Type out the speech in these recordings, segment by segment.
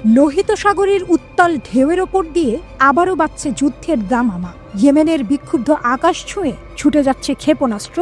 লোহিত সাগরের উত্তাল ঢেউয়ের ওপর দিয়ে আবারও বাজছে যুদ্ধের দামামা। ইয়েমেনের বিক্ষুব্ধ আকাশ ছুঁয়ে ছুটে যাচ্ছে ক্ষেপণাস্ত্র,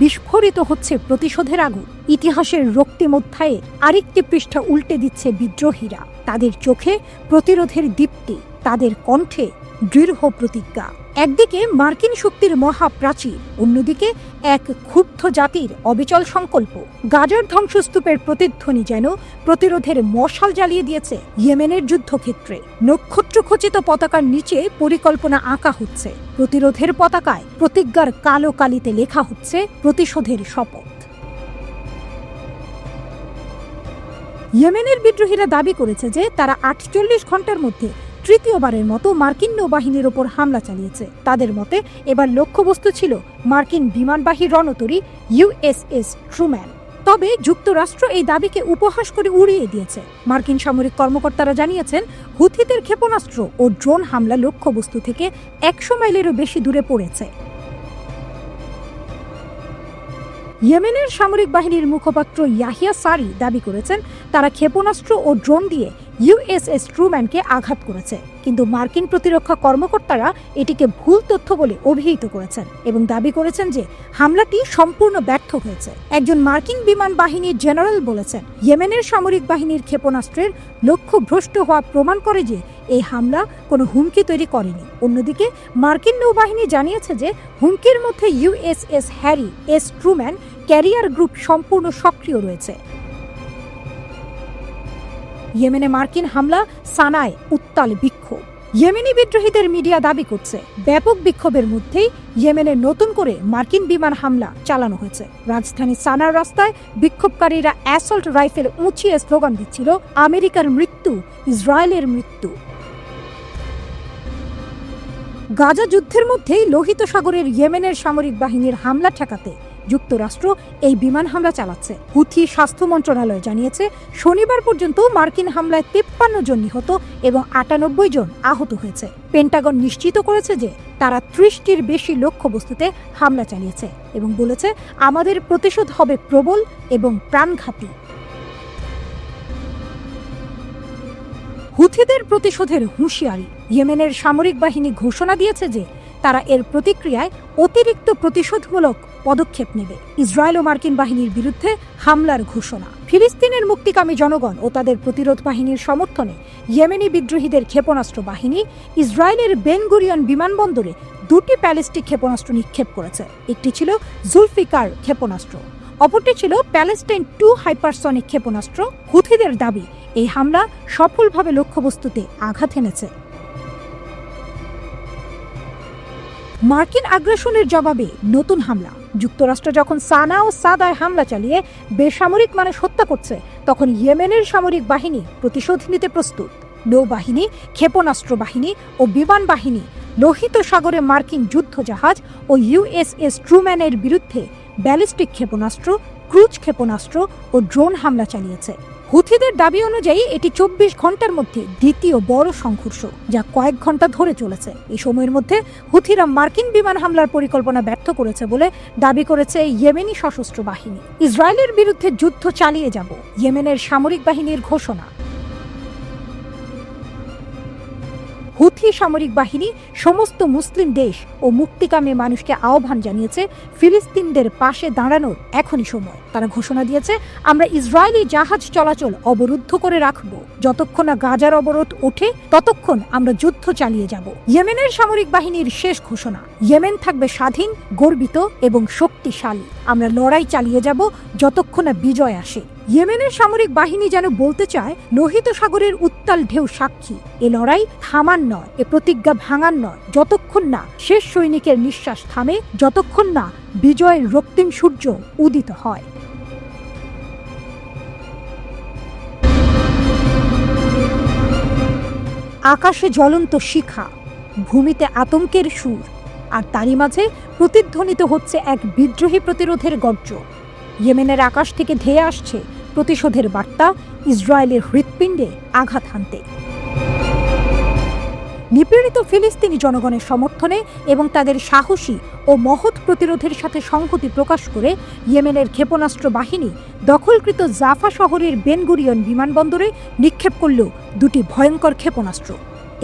বিস্ফোরিত হচ্ছে প্রতিশোধের আগুন। ইতিহাসের রক্তিম অধ্যায়ে আরেকটি পৃষ্ঠা উল্টে দিচ্ছে বিদ্রোহীরা। তাদের চোখে প্রতিরোধের দীপ্তি, তাদের কণ্ঠে দৃঢ় প্রতিজ্ঞা। একদিকে মার্কিন শক্তির মহাপ্রাচীর, অন্যদিকে এক ক্ষুব্ধ জাতির অবিচল সংকল্প। গাজার ধ্বংসস্তূপের প্রতিধ্বনি যেন প্রতিরোধের মশাল জ্বালিয়ে দিয়েছে ইয়েমেনের যুদ্ধক্ষেত্রে। নক্ষত্রখচিত পতাকার নিচে পরিকল্পনা আঁকা হচ্ছে, প্রতিরোধের পতাকায় প্রতিজ্ঞার কালো কালিতে লেখা হচ্ছে প্রতিশোধের শপথ। ইয়েমেনের বিদ্রোহীরা দাবি করেছে যে তারা 48 ঘন্টার মধ্যে তৃতীয়বারের মতো মার্কিন নৌবাহিনীর ওপর হামলা চালিয়েছে। তাদের মতে এবার লক্ষ্যবস্তু ছিল মার্কিন বিমানবাহী রণতরী ইউএসএস ট্রুম্যান। তবে যুক্তরাষ্ট্র এই দাবিকে উপহাস করে উড়িয়ে দিয়েছে। মার্কিন সামরিক কর্মকর্তারা জানিয়েছেন, হুথিদের ক্ষেপণাস্ত্র ও ড্রোন হামলা লক্ষ্যবস্তু থেকে 100 মাইলেরও বেশি দূরে পড়েছে। ইয়েমেনের সামরিক বাহিনীর মুখপাত্র ইয়াহিয়া সারি দাবি করেছেন, তারা ক্ষেপণাস্ত্র ও ড্রোন দিয়ে ইউএসএস ট্রুম্যানকে আঘাত করেছে, কিন্তু মার্কিন প্রতিরক্ষা কর্মকর্তারা এটিকে ভুল তথ্য বলে অভিহিত করেছেন এবং দাবি করেছেন যে হামলাটি সম্পূর্ণ ব্যর্থ হয়েছে। একজন মার্কিন বিমান বাহিনীর জেনারেল বলেছেন, ইয়েমেনের সামরিক বাহিনীর ক্ষেপণাস্ত্রের লক্ষ্য ভ্রষ্ট হওয়া প্রমাণ করে যে এই হামলা কোনো হুমকি তৈরি করেনি। অন্যদিকে মার্কিন নৌবাহিনী জানিয়েছে যে হুমকির মধ্যে USS Harry S Truman career group সম্পূর্ণ সক্রিয় রয়েছে। ইয়েমেনে মার্কিন হামলা, সানায় উত্তাল বিক্ষোভ। ইয়েমেনি বিদ্রোহীদের মিডিয়া দাবি করছে, ব্যাপক বিক্ষোভের মধ্যেই ইয়েমেনে নতুন করে মার্কিন বিমান হামলা চালানো হয়েছে। রাজধানী সানার রাস্তায় বিক্ষোভকারীরা অ্যাসল্ট রাইফেল উঁচিয়ে স্লোগান দিচ্ছিল, আমেরিকার মৃত্যু, ইসরায়েলের মৃত্যু। গাজা যুদ্ধের মধ্যেই লোহিত সাগরের ইয়েমেনের সামরিক বাহিনীর হামলা ঠেকাতে যুক্তরাষ্ট্র এই বিমান হামলা চালাচ্ছে। হুথি স্বাস্থ্য মন্ত্রণালয় জানিয়েছে, শনিবার পর্যন্ত মার্কিন হামলায় 53 জন নিহত এবং 98 জন আহত হয়েছে। পেন্টাগন নিশ্চিত করেছে যে তারা 30টির বেশি লক্ষ্যবস্তুতে হামলা চালিয়েছে এবং বলেছে, আমাদের প্রতিশোধ হবে প্রবল এবং প্রাণঘাতী। হুথিদের প্রতিশোধের হুঁশিয়ারি। ইয়েমেনের সামরিক বাহিনী ঘোষণা দিয়েছে যে তারা এর প্রতিক্রিয়ায় অতিরিক্ত প্রতিশোধমূলক পদক্ষেপ নেবে। ইসরায়েল ও মার্কিন বাহিনীর বিরুদ্ধে হামলার ঘোষণা। ফিলিস্তিনের মুক্তিকামী জনগণ ও তাদের প্রতিরোধ বাহিনীর সমর্থনে ইয়েমেনি বিদ্রোহীদের ক্ষেপণাস্ত্র বাহিনী ইসরায়েলের বেন গুরিয়ন বিমানবন্দরে 2টি ব্যালিস্টিক ক্ষেপণাস্ত্র নিক্ষেপ করেছে। একটি ছিল জুলফিকার ক্ষেপণাস্ত্র, অপরটি ছিল প্যালেস্টাইন 2 হাইপারসনিক ক্ষেপণাস্ত্র। হুথিদের দাবি, এই হামলা সফলভাবে লক্ষ্যবস্তুতে আঘাত এনেছে। মার্কিন আগ্রাসনের জবাবে নতুন হামলা। যুক্তরাষ্ট্র যখন সানা ও সাদায় হামলা চালিয়ে বেসামরিক মানুষ হত্যা করছে, তখন ইয়েমেনের সামরিক বাহিনী প্রতিশোধ নিতে প্রস্তুত। নৌবাহিনী, ক্ষেপণাস্ত্র বাহিনী ও বিমান বাহিনী লোহিত সাগরে মার্কিন যুদ্ধজাহাজ ও ইউএসএস ট্রুম্যানের বিরুদ্ধে ব্যালিস্টিক ক্ষেপণাস্ত্র, ক্রুজ ক্ষেপণাস্ত্র ও ড্রোন হামলা চালিয়েছে। হুথিদের দাবি অনুযায়ী এটি 24 ঘন্টার মধ্যে দ্বিতীয় বড় সংঘর্ষ, যা কয়েক ঘন্টা ধরে চলেছে। এই সময়ের মধ্যে হুথিরা মার্কিন বিমান হামলার পরিকল্পনা ব্যর্থ করেছে বলে দাবি করেছে ইয়েমেনি সশস্ত্র বাহিনী। ইসরায়েলের বিরুদ্ধে যুদ্ধ চালিয়ে যাব, ইয়েমেনের সামরিক বাহিনীর ঘোষণা। হুথি সামরিক বাহিনী সমস্ত মুসলিম দেশ ও মুক্তিকামী মানুষকে আহ্বান জানিয়েছে, ফিলিস্তিনদের পাশে দাঁড়ানোর এখনই সময়। তারা ঘোষণা দিয়েছে, আমরা ইসরায়েলি জাহাজ চলাচল অবরুদ্ধ করে রাখব, যতক্ষণ না গাজার অবরোধ ওঠে ততক্ষণ আমরা যুদ্ধ চালিয়ে যাব। ইয়েমেনের সামরিক বাহিনীর শেষ ঘোষণা, ইয়েমেন থাকবে স্বাধীন, গর্বিত এবং শক্তিশালী। আমরা লড়াই চালিয়ে যাব যতক্ষণ না বিজয় আসে। ইয়েমেনের সামরিক বাহিনী যেন বলতে চায়, লোহিত সাগরের উত্তাল ঢেউ সাক্ষী, এ লড়াই থামার নয়, এ প্রতিজ্ঞা ভাঙার নয়, যতক্ষণ না শেষ সৈনিকের নিঃশ্বাস থামে, যতক্ষণ না বিজয়ের রক্তিম সূর্য উদিত হয়। আকাশে জ্বলন্ত শিখা, ভূমিতে আতঙ্কের সুর, আর তারই মাঝে প্রতিধ্বনিত হচ্ছে এক বিদ্রোহী প্রতিরোধের গর্জন। ইয়েমেনের আকাশ থেকে ধেয়ে আসছে প্রতিশোধের বার্তা, ইসরায়েলের হৃৎপিণ্ডে আঘাত হানতে। নিপীড়িত ফিলিস্তিনি জনগণের সমর্থনে এবং তাদের সাহসী ও মহৎ প্রতিরোধের সাথে সংহতি প্রকাশ করে ইয়েমেনের ক্ষেপণাস্ত্র বাহিনী দখলকৃত জাফা শহরের বেন গুরিয়ন বিমানবন্দরে নিক্ষেপ করল দুটি ভয়ঙ্কর ক্ষেপণাস্ত্র।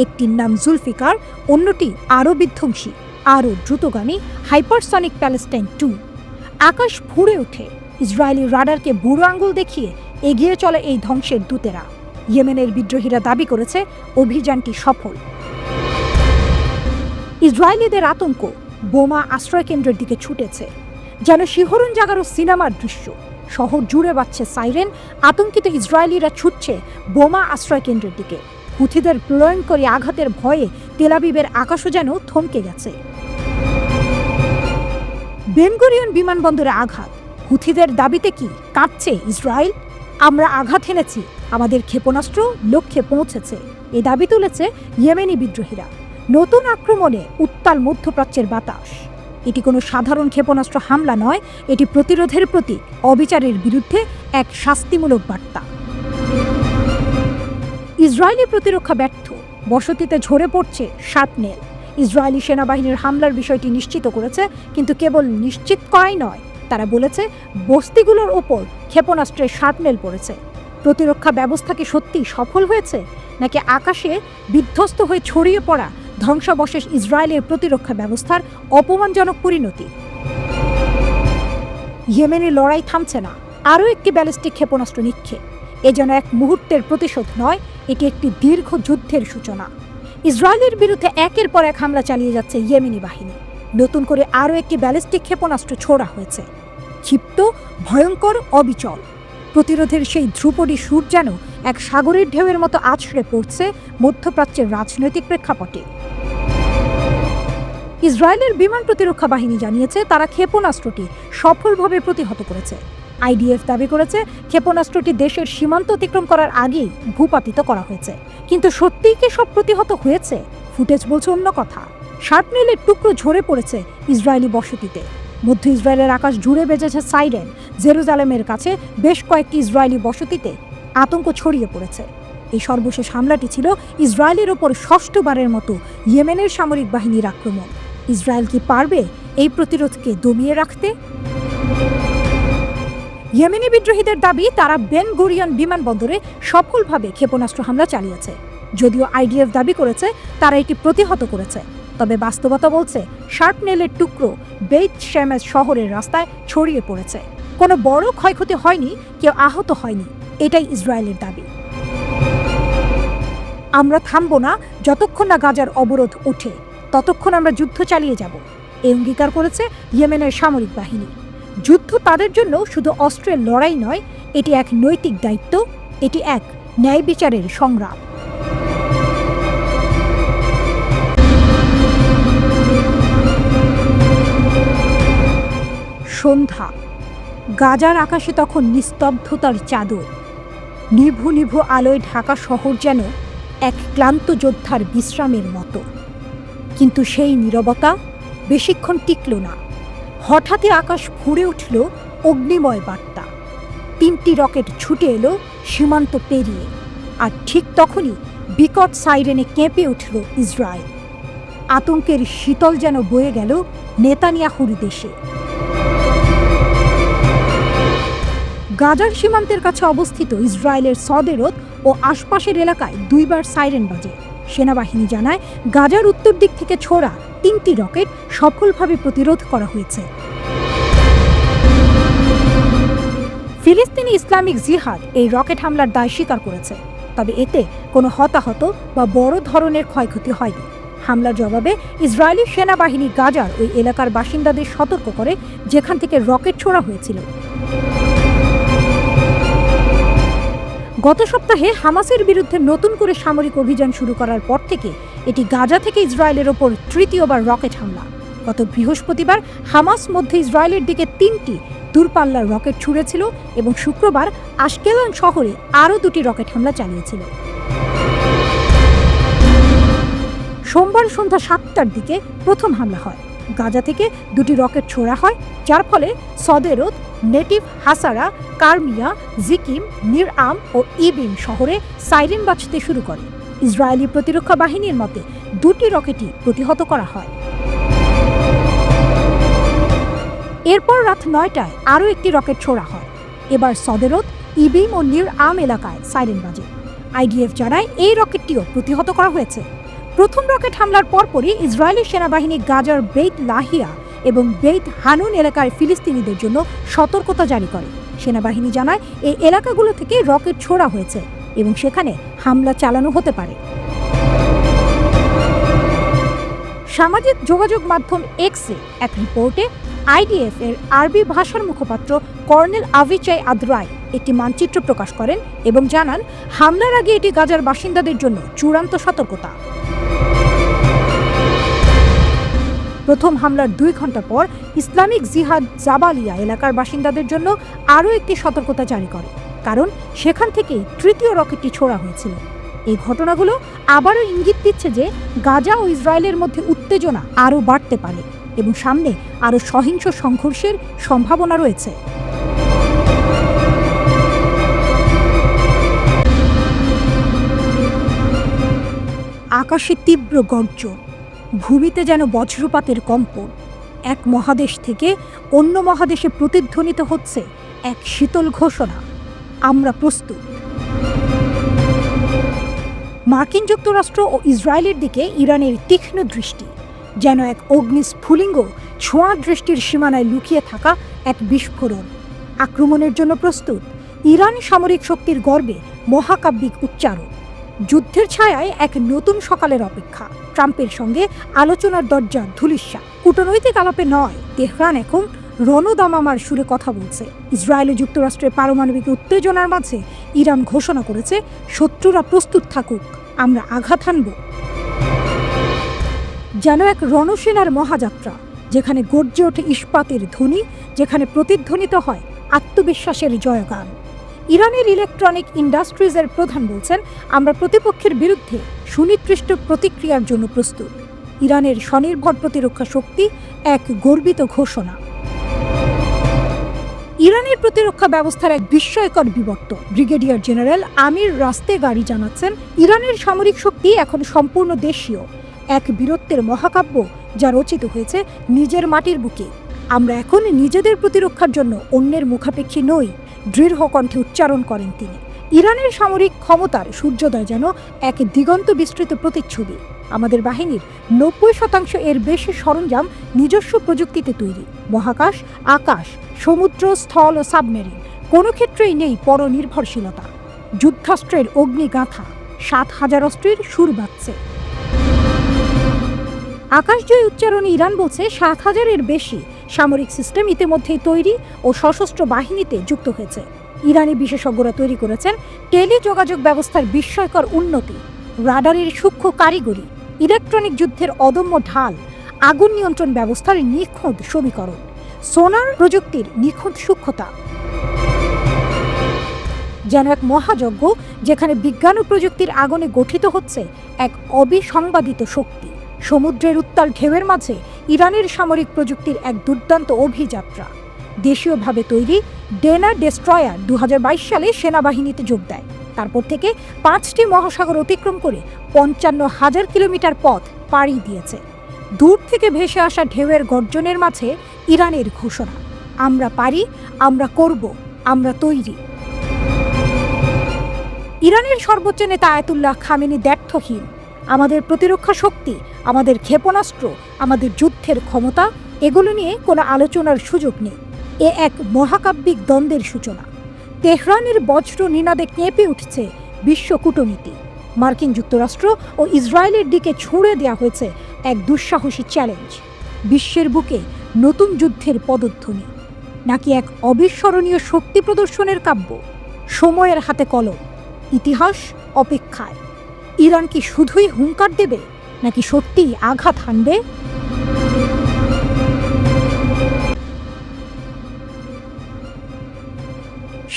একটির নাম জুলফিকার, অন্যটি আরও বিধ্বংসী, আরও দ্রুতগামী হাইপারসনিক প্যালেস্টাইন 2। আকাশ ফুঁড়ে ওঠে। ইসরায়েলি রাডারকে বুড়ো আঙ্গুল দেখিয়ে এগিয়ে চলে এই ধ্বংসের দূতেরা। ইয়েমেনের বিদ্রোহীরা দাবি করেছে অভিযানটি সফল। ইসরায়েলিদের আতঙ্ক বোমা আশ্রয়কেন্দ্রের দিকে ছুটেছে, যেন শিহরণ জাগানো সিনেমার দৃশ্য। শহর জুড়ে বাজছে সাইরেন। আতঙ্কিত ইসরায়েলিরা ছুটছে বোমা আশ্রয়কেন্দ্রের দিকে। হুথিদের প্রলয়ঙ্করী আঘাতের ভয়ে তেল আবিবের আকাশও যেন থমকে গেছে। বেন গুরিয়ন বিমানবন্দরে আঘাত। হুথিদের দাবিতে কি কাঁপছে ইসরায়েল? আমরা আঘাত হেনেছি, আমাদের ক্ষেপণাস্ত্র লক্ষ্যে পৌঁছেছে, এই দাবি তুলেছে ইয়েমেনি বিদ্রোহীরা। নতুন আক্রমণে উত্তাল মধ্যপ্রাচ্যের বাতাস। এটি কোনো সাধারণ ক্ষেপণাস্ত্র হামলা নয়, এটি প্রতিরোধের প্রতি অবিচারের বিরুদ্ধে এক শাস্তিমূলক বার্তা। ইসরায়েলি প্রতিরক্ষা ব্যর্থ। বসতিতে ঝরে পড়ছে শার্পনেল। ইসরায়েলি সেনাবাহিনীর হামলার বিষয়টি নিশ্চিত করেছে, কিন্তু কেবল নিশ্চিত করাই নয়, তারা বলেছে বস্তিগুলোর ওপর ক্ষেপণাস্ত্রের শার্পনেল পড়েছে। প্রতিরক্ষা ব্যবস্থা কি সত্যি সফল হয়েছে, নাকি আকাশে বিধ্বস্ত হয়ে ছড়িয়ে পড়া ধ্বংসাবশেষ ইসরায়েলের প্রতিরক্ষা ব্যবস্থার অপমানজনক পরিণতি? ইয়েমেনের লড়াই থামছে না। আরও একটি ব্যালিস্টিক ক্ষেপণাস্ত্র নিক্ষেপ। এ যেন এক মুহূর্তের প্রতিশোধ নয়, এটি একটি দীর্ঘ যুদ্ধের সূচনা। ইসরায়েলের বিরুদ্ধে একের পর এক হামলা চালিয়ে যাচ্ছে ইয়েমেনি বাহিনী। নতুন করে আরও একটি ব্যালিস্টিক ক্ষেপণাস্ত্র ছোড়া হয়েছে। ক্ষিপ্ত, ভয়ঙ্কর, অবিচল। প্রতিরোধের সেই ধ্রুপদী সুর যেন এক সাগরের ঢেউয়ের মতো আছড়ে পড়ছে মধ্যপ্রাচ্যের রাজনৈতিক প্রেক্ষাপটে। ইসরায়েলের বিমান প্রতিরক্ষা বাহিনী জানিয়েছে তারা ক্ষেপণাস্ত্রটি সফলভাবে প্রতিহত করেছে। আইডিএফ দাবি করেছে ক্ষেপণাস্ত্রটি দেশের সীমান্ত অতিক্রম করার আগেই ভূপাতিত করা হয়েছে। কিন্তু সত্যিই কি সব প্রতিহত হয়েছে? ফুটেজ বলছে অন্য কথা। শার্পনেলের টুকরো ঝরে পড়েছে ইসরায়েলি বসতিতে। মধ্য ইসরায়েলের আকাশ জুড়ে বেজেছে সাইরেন। জেরুজালেমের কাছে বেশ কয়েকটি ইসরায়েলি বসতিতে আতঙ্ক ছড়িয়ে পড়েছে। এই সর্বশেষ হামলাটি ছিল ইসরায়েলের ওপর ষষ্ঠবারের মতো ইয়েমেনের সামরিক বাহিনীর আক্রমণ। ইসরায়েল কি পারবে এই প্রতিরোধকে দমিয়ে রাখতে? ইয়েমেনি বিদ্রোহীদের দাবি তারা বেন গুরিয়ন বিমানবন্দরে সফলভাবে ক্ষেপণাস্ত্র হামলা চালিয়েছে। যদিও আইডিএফ দাবি করেছে তারা এটি প্রতিহত করেছে, তবে বাস্তবতা বলছে শার্পনেলের টুকরো বেইত শেমেস শহরের রাস্তায় ছড়িয়ে পড়েছে। কোনো বড় ক্ষয়ক্ষতি হয়নি, কেউ আহত হয়নি, এটাই ইসরায়েলের দাবি। আমরা থামবো না যতক্ষণ না গাজার অবরোধ ওঠে, ততক্ষণ আমরা যুদ্ধ চালিয়ে যাব, এই অঙ্গীকার করেছে ইয়েমেনের সামরিক বাহিনী। যুদ্ধ তাদের জন্য শুধু অস্ত্রের লড়াই নয়, এটি এক নৈতিক দায়িত্ব, এটি এক ন্যায় বিচারের সংগ্রাম। সন্ধ্যা। গাজার আকাশে তখন নিস্তব্ধতার চাদর। নিভু নিভু আলোয় ঢাকা শহর যেন এক ক্লান্ত যোদ্ধার বিশ্রামের মতো। কিন্তু সেই নীরবতা বেশিক্ষণ টিকল না। হঠাৎই আকাশ ফুঁড়ে উঠল অগ্নিময় বার্তা। 3টি রকেট ছুটে এলো সীমান্ত পেরিয়ে। আর ঠিক তখনই বিকট সাইরেনে কেঁপে উঠল ইসরায়েল। আতঙ্কের শীতল যেন বয়ে গেল নেতানিয়াহুর দেশে। গাজার সীমান্তের কাছে অবস্থিত ইসরায়েলের সদেরত ও আশপাশের এলাকায় 2বার সাইরেন বাজে। সেনাবাহিনী জানায় গাজার উত্তর দিক থেকে ছোড়া 3টি রকেট সফলভাবে প্রতিরোধ করা হয়েছে। ফিলিস্তিনি ইসলামিক জিহাদ এই রকেট হামলার দায় স্বীকার করেছে, তবে এতে কোনো হতাহত বা বড় ধরনের ক্ষয়ক্ষতি হয়নি। হামলার জবাবে ইসরায়েলি সেনাবাহিনী গাজার ওই এলাকার বাসিন্দাদের সতর্ক করে যেখান থেকে রকেট ছোড়া হয়েছিল। গত সপ্তাহে হামাসের বিরুদ্ধে নতুন করে সামরিক অভিযান শুরু করার পর থেকে এটি গাজা থেকে ইসরায়েলের ওপর তৃতীয়বার রকেট হামলা। গত বৃহস্পতিবার হামাস মধ্যে ইসরায়েলের দিকে 3টি দূরপাল্লার রকেট ছুড়েছিল এবং শুক্রবার আশকেলন শহরে আরও 2টি রকেট হামলা চালিয়েছিল। সোমবার সন্ধ্যা 7টার দিকে প্রথম হামলা হয়। গাজা থেকে 2টি রকেট ছোড়া হয়, যার ফলে সদেরত, নেটিভ হাসারা, কারমিয়া, জিকিম, নির আম ও ইবিন শহরে সাইরেন বাজতে শুরু করে। ইসরায়েলি প্রতিরক্ষা বাহিনীর মতে দুটি রকেটই প্রতিহত করা হয়। এরপর রাত 9টায় আরও একটি রকেট ছোড়া হয়। এবার সদেরত, ইবিম ও নির আম এলাকায় সাইরেন বাজে। আইডিএফ জানায় এই রকেটটিও প্রতিহত করা হয়েছে। প্রথম রকেট হামলার পরপরই ইসরায়েলি সেনাবাহিনী গাজার বেইত লাহিয়া এবং বেইত হানুন এলাকায় ফিলিস্তিনিদের জন্য সতর্কতা জারি করে। সেনাবাহিনী জানায় এই এলাকাগুলো থেকে রকেট ছোড়া হয়েছে এবং সেখানে হামলা চালানো হতে পারে। সামাজিক যোগাযোগ মাধ্যম এক্সে এক রিপোর্টে আইডিএফ এর আরবি ভাষার মুখপাত্র কর্নেল আভিচাই আদ্রাই একটি মানচিত্র প্রকাশ করেন এবং জানান হামলার আগে এটি গাজার বাসিন্দাদের জন্য চূড়ান্ত সতর্কতা। প্রথম হামলার 2 ঘন্টা পর ইসলামিক জিহাদ জাবালিয়া এলাকার বাসিন্দাদের জন্য আরও একটি সতর্কতা জারি করে, কারণ সেখান থেকেই তৃতীয় রকেটটি ছোড়া হয়েছিল। এই ঘটনাগুলো আবারও ইঙ্গিত দিচ্ছে যে গাজা ও ইসরায়েলের মধ্যে উত্তেজনা আরও বাড়তে পারে এবং সামনে আরও সহিংস সংঘর্ষের সম্ভাবনা রয়েছে। আকাশে তীব্র গর্জন, ভূমিতে যেন বজ্রপাতের কম্পন। এক মহাদেশ থেকে অন্য মহাদেশে প্রতিধ্বনিত হচ্ছে এক শীতল ঘোষণা, আমরা প্রস্তুত। মার্কিন যুক্তরাষ্ট্র ও ইসরায়েলের দিকে ইরানের তীক্ষ্ণ দৃষ্টি, যেন এক অগ্নিস্ফুলিঙ্গ ছোঁয়া দৃষ্টির সীমানায় লুকিয়ে থাকা এক বিস্ফোরণ। আক্রমণের জন্য প্রস্তুত। ইরান সামরিক শক্তির গর্বে মহাকাব্যিক উচ্চারণ। যুদ্ধের ছায়ায় এক নতুন সকালের অপেক্ষা। ট্রাম্পের সঙ্গে আলোচনার দরজা ধূলিস্যাৎ। কূটনৈতিক আলাপে নয়, তেহরান এখন রণদামামার সুরে কথা বলছে। ইসরায়েল ও যুক্তরাষ্ট্রের পারমাণবিক উত্তেজনার মাঝে ইরান ঘোষণা করেছে, শত্রুরা প্রস্তুত থাকুক, আমরা আঘাত হানব। যেন এক রণসেনার মহাযাত্রা, যেখানে গর্জে ওঠে ইস্পাতের ধ্বনি, যেখানে প্রতিধ্বনিত হয় আত্মবিশ্বাসের জয়গান। ইরানের ইলেকট্রনিক ইন্ডাস্ট্রিজের প্রধান বলছেন, আমরা প্রতিপক্ষের বিরুদ্ধে সুনির্দিষ্ট প্রতিক্রিয়ার জন্য প্রস্তুত। ইরানের স্বনির্ভর প্রতিরক্ষা শক্তি এক গর্বিত ঘোষণা। ইরানের প্রতিরক্ষা ব্যবস্থার এক বিস্ময়কর বিবর্তন। ব্রিগেডিয়ার জেনারেল আমির রাস্তেগারি জানাচ্ছেন, ইরানের সামরিক শক্তি এখন সম্পূর্ণ দেশীয়, এক বীরত্বের মহাকাব্য যা রচিত হয়েছে নিজের মাটির বুকে। আমরা এখন নিজেদের প্রতিরক্ষার জন্য অন্যের মুখাপেক্ষী নই, দৃঢ় কণ্ঠে উচ্চারণ করেন তিনি। ইরানের সামরিক ক্ষমতার সূর্যোদয় যেন এক দিগন্ত বিস্তৃত প্রতিচ্ছবি। আমাদের বাহিনীর 90% এর বেশি সরঞ্জাম নিজস্ব প্রযুক্তিতে তৈরি। মহাকাশ, আকাশ, সমুদ্র, স্থল ও সাবমেরিন কোনো ক্ষেত্রেই নেই পরনির্ভরশীলতা। যুদ্ধাস্ত্রের অগ্নিগাথা, 7000 অস্ত্রের সুর বাজছে। আকাশজয়ী উচ্চারণে ইরান বলছে 7000-এর বেশি সামরিক সিস্টেম ইতিমধ্যেই তৈরি ও সশস্ত্র বাহিনীতে যুক্ত হয়েছে। ইরানি বিশেষজ্ঞরা তৈরি করেছেন টেলিযোগাযোগ ব্যবস্থার বিস্ময়কর উন্নতি, রাডারের সূক্ষ্ম কারিগরি, ইলেকট্রনিক যুদ্ধের অদম্য ঢাল, আগুন নিয়ন্ত্রণ ব্যবস্থার নিখুঁত সমীকরণ, সোনার প্রযুক্তির নিখুঁত সূক্ষ্মতা। যেন এক মহাযজ্ঞ, যেখানে বিজ্ঞান ও প্রযুক্তির আগুনে গঠিত হচ্ছে এক অবিসংবাদিত শক্তি। সমুদ্রের উত্তাল ঢেউয়ের মাঝে ইরানের সামরিক প্রযুক্তির এক দুর্দান্ত অভিযাত্রা। দেশীয়ভাবে তৈরি ডেনা ডেস্ট্রয়ার 2022 সালে সেনাবাহিনীতে যোগ দেয়। তারপর থেকে 5টি মহাসাগর অতিক্রম করে 55,000 কিলোমিটার পথ পাড়ি দিয়েছে। দূর থেকে ভেসে আসা ঢেউয়ের গর্জনের মাঝে ইরানের ঘোষণা, আমরা পারি, আমরা করব, আমরা তৈরি। ইরানের সর্বোচ্চ নেতা আয়াতুল্লাহ খামেনি ব্যর্থহীন। আমাদের প্রতিরক্ষা শক্তি, আমাদের ক্ষেপণাস্ত্র, আমাদের যুদ্ধের ক্ষমতা, এগুলো নিয়ে কোনো আলোচনার সুযোগ নেই। এ এক মহাকাব্যিক দ্বন্দ্বের সূচনা। তেহরানের বজ্র নিনাদে কেঁপে উঠছে বিশ্ব কূটনীতি। মার্কিন যুক্তরাষ্ট্র ও ইসরায়েলের দিকে ছুঁড়ে দেওয়া হয়েছে এক দুঃসাহসী চ্যালেঞ্জ। বিশ্বের বুকে নতুন যুদ্ধের পদধ্বনি, নাকি এক অবিস্মরণীয় শক্তি প্রদর্শনের কাব্য? সময়ের হাতে কলম, ইতিহাস অপেক্ষায়। ইরান কি শুধুই হুঙ্কার দেবে, নাকি সত্যিই আঘাত হানবে?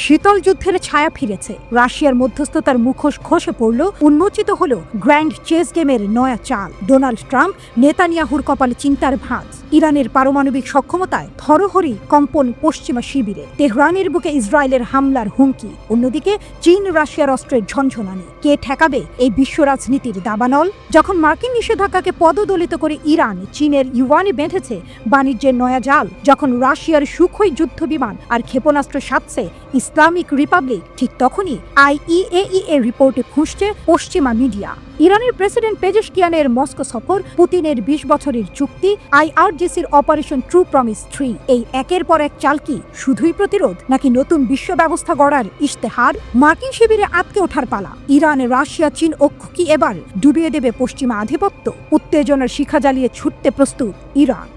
শীতল যুদ্ধের ছায়া ফিরেছে, রাশিয়ার মধ্যস্থতার মুখোশ খসে পড়ল, উন্মোচিত হল গ্র্যান্ড চেস গেমের নয়া চাল। ডোনাল্ড ট্রাম্প, নেতানিয়াহুর কপালে চিন্তার ভাঁজ। ইরানের পারমাণবিক সক্ষমতায় থরহরি কম্পন পশ্চিমা শিবিরে। তেহরানের বুকে ইসরায়েলের হামলার হুমকি। অন্যদিকে চীন রাশিয়ার অস্ত্রের ঝনঝনানি। কে ঠেকাবে এই বিশ্ব রাজনীতির দাবানল? যখন মার্কিন নিষেধাজ্ঞাকে পদদলিত করে ইরান চীনের ইউয়ানে বেঁধেছে বাণিজ্যের নয়া জাল, যখন রাশিয়ার সুখোই যুদ্ধ বিমান আর ক্ষেপণাস্ত্র সাজছে ইসলামিক রিপাবলিক, ঠিক তখনই IAEA রিপোর্টে ফুঁসছে পশ্চিমা মিডিয়া। ইরানের প্রেসিডেন্ট পেজেশকিয়ানের মস্কো সফর, পুতিনের 20 বছরের চুক্তি, IRGCর অপারেশন ট্রু প্রমিস 3, এই একের পর এক চাল কি শুধুই প্রতিরোধ নাকি নতুন বিশ্ব ব্যবস্থা গড়ার ইশতেহার? মার্কিন শিবিরে আটকে ওঠার পালা। ইরান, রাশিয়া, চীন ঐক্য কি এবার ডুবিয়ে দেবে পশ্চিমা আধিপত্য? উত্তেজনার শিখা জ্বালিয়ে ছুটতে প্রস্তুত ইরান।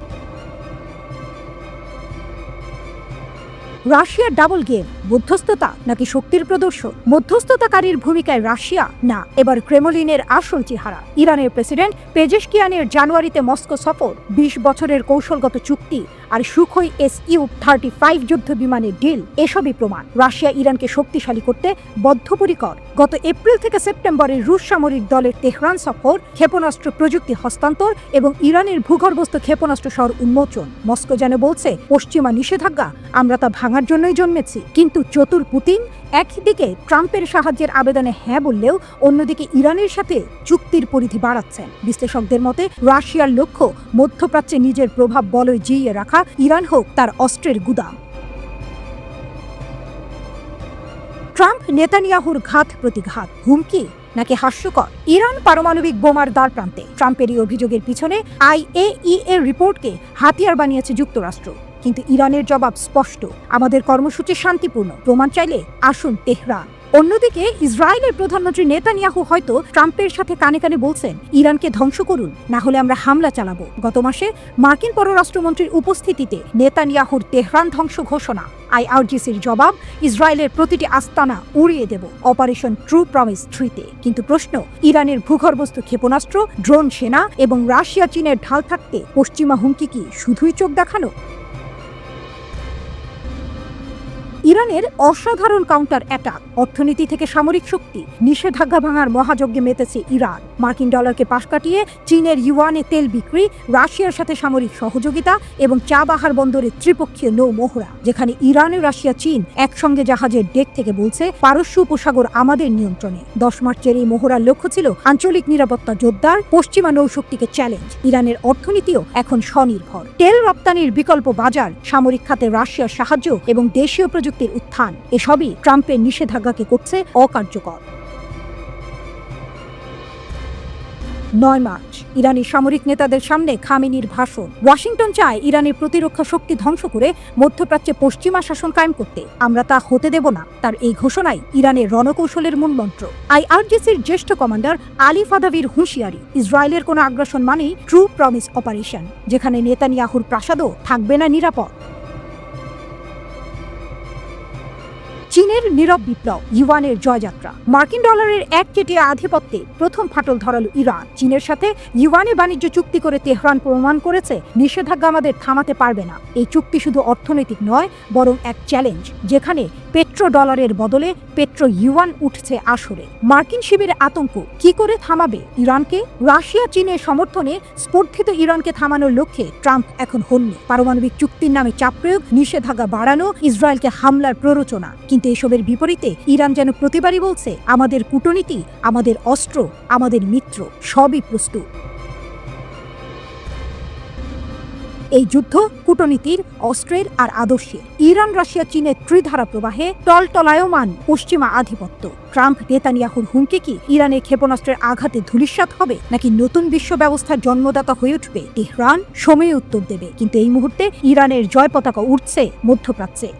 রাশিয়ার ডাবল গেম, মধ্যস্থতা নাকি শক্তির প্রদর্শন? মধ্যস্থতাকারীর ভূমিকায় রাশিয়া, না এবার ক্রেমলিনের আসল চেহারা। ইরানের প্রেসিডেন্ট পেজেশকিয়ানের জানুয়ারিতে মস্কো সফর, 20 বছরের কৌশলগত চুক্তি আর সুখোই Su-35 যুদ্ধ বিমানের ডিল, এসবই প্রমাণ রাশিয়া ইরানকে শক্তিশালী করতে বদ্ধপরিকর। গত এপ্রিল থেকে সেপ্টেম্বরে রুশ সামরিক দলের তেহরান সফর, ক্ষেপণাস্ত্র প্রযুক্তি হস্তান্তর এবং ইরানের ভূগর্ভস্থ ক্ষেপণাস্ত্র শহর উন্মোচন। মস্কো যেন বলছে, পশ্চিমা নিষেধাজ্ঞা আমরা তা ভাঙার জন্যই জন্মেছি। কিন্তু চতুর পুতিন একদিকে ট্রাম্পের সাহায্যের আবেদনে হ্যাঁ বললেও অন্যদিকে ইরানের সাথে চুক্তির পরিধি বাড়াচ্ছেন। বিশ্লেষকদের মতে রাশিয়ার লক্ষ্য মধ্যপ্রাচ্যে নিজের প্রভাব বলয় জিইয়ে রাখা, ইরান হোক তার অস্ত্রের গুদাম। ট্রাম্প নেতানিয়াহুর ঘাত প্রতিঘাত, হুমকি নাকি হাস্যকর? ইরান পারমাণবিক বোমার দ্বার প্রান্তে। ট্রাম্পের এই অভিযোগের পিছনে IAEA রিপোর্টকে হাতিয়ার বানিয়েছে যুক্তরাষ্ট্র। কিন্তু ইরানের জবাব স্পষ্ট, আমাদের কর্মসূচি শান্তিপূর্ণ, প্রমাণ চাইলে আসুন তেহরান। অন্যদিকে ইসরায়েলের প্রধানমন্ত্রী নেতানিয়াহু হয়তো ট্রাম্পের সাথে কানে কানে বলছেন, ইরানকে ধ্বংস করুন, না হলে আমরা হামলা চালাবো। গত মাসে মার্কিন পররাষ্ট্রমন্ত্রীর উপস্থিতিতে নেতানিয়াহুর তেহরান ধ্বংস ঘোষণা। IRGCর জবাব, ইসরায়েলের প্রতিটি আস্তানা উড়িয়ে দেব অপারেশন ট্রু প্রমিস 3-তে। কিন্তু প্রশ্ন, ইরানের ভূগর্ভস্থ ক্ষেপণাস্ত্র, ড্রোন সেনা এবং রাশিয়া চীনের ঢাল থাকতে পশ্চিমা হুমকি কি শুধুই চোখ দেখানো? ইরানের অসাধারণ কাউন্টার অ্যাটাক, অর্থনীতি থেকে সামরিক শক্তি, নিষেধাজ্ঞা ভাঙার মহাযজ্ঞে মেতেছে ইরান। মার্কিন ডলারকে পাশ কাটিয়ে চীনের ইউয়ানে তেল বিক্রি, রাশিয়ার সাথে সামরিক সহযোগিতা এবং চাবাহার বন্দরে ত্রিপক্ষীয় নৌ মহড়া, যেখানে ইরান, রাশিয়া, চীন একসঙ্গে জাহাজের ডেক থেকে বলছে পারস্য উপসাগর আমাদের নিয়ন্ত্রণে। 10 মার্চের এই মহড়ার লক্ষ্য ছিল আঞ্চলিক নিরাপত্তা জোরদার, পশ্চিমা নৌশক্তিকে চ্যালেঞ্জ। ইরানের অর্থনীতিও এখন স্বনির্ভর, তেল রপ্তানির বিকল্প বাজার, সামরিক খাতে রাশিয়ার সাহায্য এবং দেশীয় প্রযুক্তির উত্থান, এসবই ট্রাম্পের নিষেধাজ্ঞাকে করছে অকার্যকর। 9 মার্চ ইরানি সামরিক নেতাদের সামনে খামেনির ভাষণ। ওয়াশিংটন চায় ইরানের প্রতিরক্ষা শক্তি ধ্বংস করে মধ্যপ্রাচ্যে পশ্চিমা শাসন কায়েম করতে, আমরা তা হতে দেব না। তার এই ঘোষণাই ইরানের রণকৌশলের মূলমন্ত্র। IRGCর জ্যেষ্ঠ কমান্ডার আলী ফাদাভির হুঁশিয়ারি, ইসরায়েলের কোনো আগ্রাসন মানেই ট্রু প্রমিস অপারেশন, যেখানে নেতানিয়াহুর প্রাসাদও থাকবে না নিরাপদ। চীনের নীরব বিপ্লব, ইউয়ানের জয়যাত্রা। মার্কিন ডলারের একচেটিয়া আধিপত্যে প্রথম ফাটল ধরালো ইরান। চীনের সাথে ইউয়ানে বাণিজ্য চুক্তি করে তেহরান প্রমাণ করেছে, নিষেধাজ্ঞা আমাদের থামাতে পারবে না। এই চুক্তি শুধু অর্থনৈতিক নয়, বরং এক চ্যালেঞ্জ, যেখানে পেট্রো ডলারের বদলে পেট্রো ইউয়ান উঠছে আসরে। মার্কিন শিবিরে আতঙ্ক, কি করে থামাবে ইরানকে? রাশিয়া চীনের সমর্থনে স্পর্ধিত ইরানকে থামানোর লক্ষ্যে ট্রাম্প এখন হন্যে। পারমাণবিক চুক্তির নামে চাপ প্রয়োগ, নিষেধাজ্ঞা বাড়ানো, ইসরায়েলকে হামলার প্ররোচনা। কিন্তু এসবের বিপরীতে ইরান যেন প্রতিবারই বলছে, আমাদের কূটনীতি, আমাদের অস্ত্র, আমাদের মিত্র, সবই প্রস্তুত। এই যুদ্ধ কূটনীতির, অস্ত্রের আর আদর্শের। ইরান, রাশিয়া, চীনের ত্রিধারা প্রবাহে টলটলায়মান পশ্চিমা আধিপত্য। ট্রাম্প নেতানিয়াহুর হুমকি কি ইরানের ক্ষেপণাস্ত্রের আঘাতে ধূলিসাৎ হবে, নাকি নতুন বিশ্ব ব্যবস্থার জন্মদাতা হয়ে উঠবে? তেহরান সময়ে উত্তর দেবে। কিন্তু এই মুহূর্তে ইরানের জয় পতাকা উঠছে মধ্যপ্রাচ্যে।